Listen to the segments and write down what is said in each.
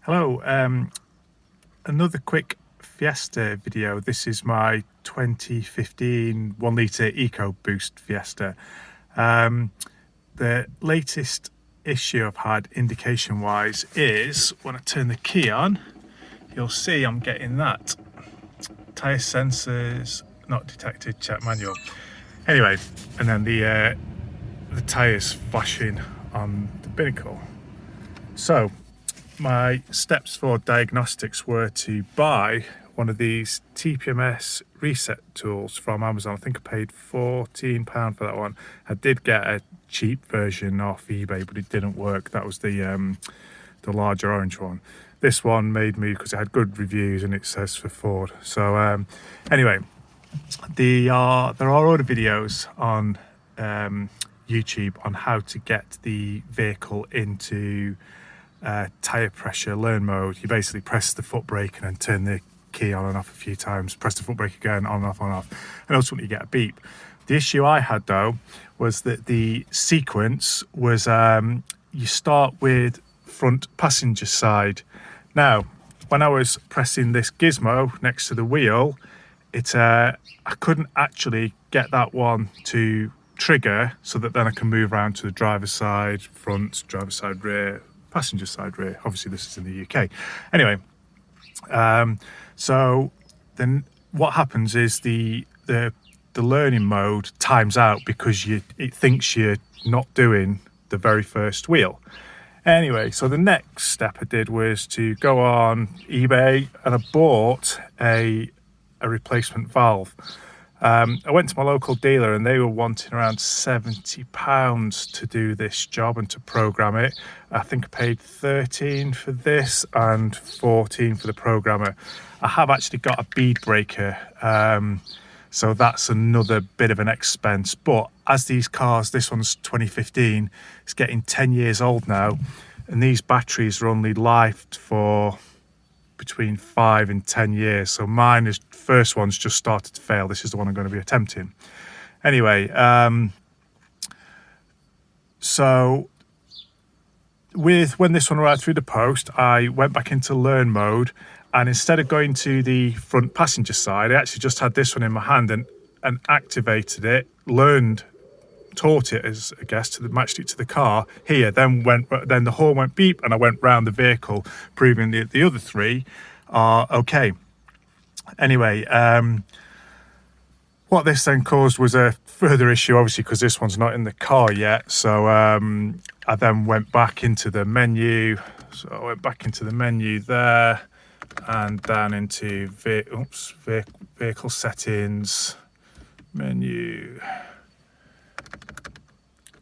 Hello, another quick Fiesta video. This is my 2015 1 litre EcoBoost Fiesta. The latest issue I've had indication wise is when I turn the key on, you'll see I'm getting that. Tyre sensors not detected, check manual. Anyway, and then the tyres flashing on the binnacle. So my steps for diagnostics were to buy one of these TPMS reset tools from Amazon. I think I paid £14 for that one. I did get a cheap version off eBay, but it didn't work. That was the larger orange one. This one made me, because it had good reviews and it says for Ford. So anyway, there are other videos on YouTube on how to get the vehicle into tyre pressure learn mode. You basically press the foot brake and then turn the key on and off a few times, press the foot brake again, on and off, and ultimately you get a beep. The issue I had though was that the sequence was you start with front passenger side. Now when I was pressing this gizmo next to the wheel, I couldn't actually get that one to trigger so that then I can move around to the driver's side front, driver's side rear, passenger side rear. Obviously this is in the UK. Anyway, so then what happens is the learning mode times out because it thinks you're not doing the very first wheel. Anyway, so the next step I did was to go on eBay and I bought a replacement valve. I went to my local dealer and they were wanting around £70 to do this job and to program it. I think I paid £13 for this and £14 for the programmer. I have actually got a bead breaker, so that's another bit of an expense. But as these cars, this one's 2015, it's getting 10 years old now, and these batteries are only lifed for between 5 and 10 years. So mine is first one's just started to fail. This is the one I'm going to be attempting. Anyway, so when this one arrived through the post, I went back into learn mode, and instead of going to the front passenger side, I actually just had this one in my hand and activated it, taught it as I guess matched it to the car here, then the horn went beep and I went round the vehicle, proving that the other three are okay. Anyway, what this then caused was a further issue, obviously, because this one's not in the car yet. So I then went back into the menu. So I went back into the menu there and down into vehicle settings, menu,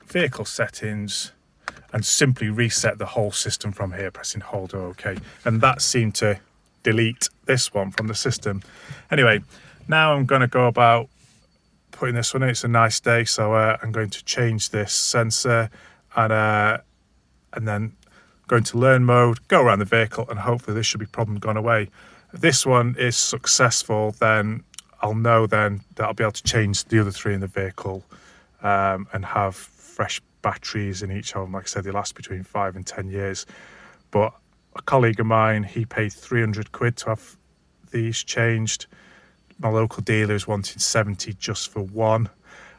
vehicle settings, and simply reset the whole system from here, pressing hold OK, and that seemed to delete this one from the system. Anyway, now I'm going to go about putting this one in. It's a nice day, so I'm going to change this sensor and then go into learn mode, go around the vehicle, and hopefully this should be problem gone away. If this one is successful, then I'll know then that I'll be able to change the other three in the vehicle and have fresh batteries in each of them. Like I said, they last between 5 and 10 years. But a colleague of mine, he paid £300 to have these changed. My local dealer is wanting 70 just for one.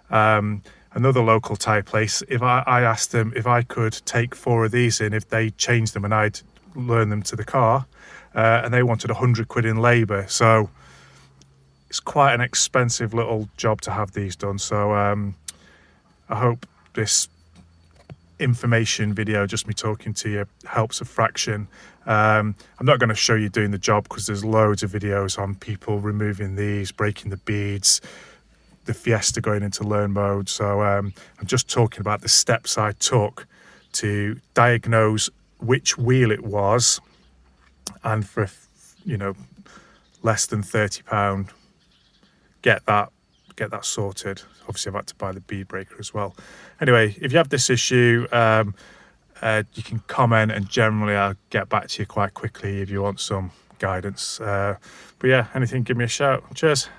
Another local tyre place, if I asked them if I could take 4 of these in, if they changed them and I'd learn them to the car, and they wanted £100 in labour. So it's quite an expensive little job to have these done. So I hope this information video, just me talking to you, helps a fraction. I'm not going to show you doing the job because there's loads of videos on people removing these, breaking the beads, the Fiesta going into learn mode. So I'm just talking about the steps I took to diagnose which wheel it was, and for less than £30 get that sorted. Obviously I've had to buy the bead breaker as well. Anyway, if you have this issue, you can comment, and generally I'll get back to you quite quickly if you want some guidance. But yeah, anything, give me a shout. Cheers.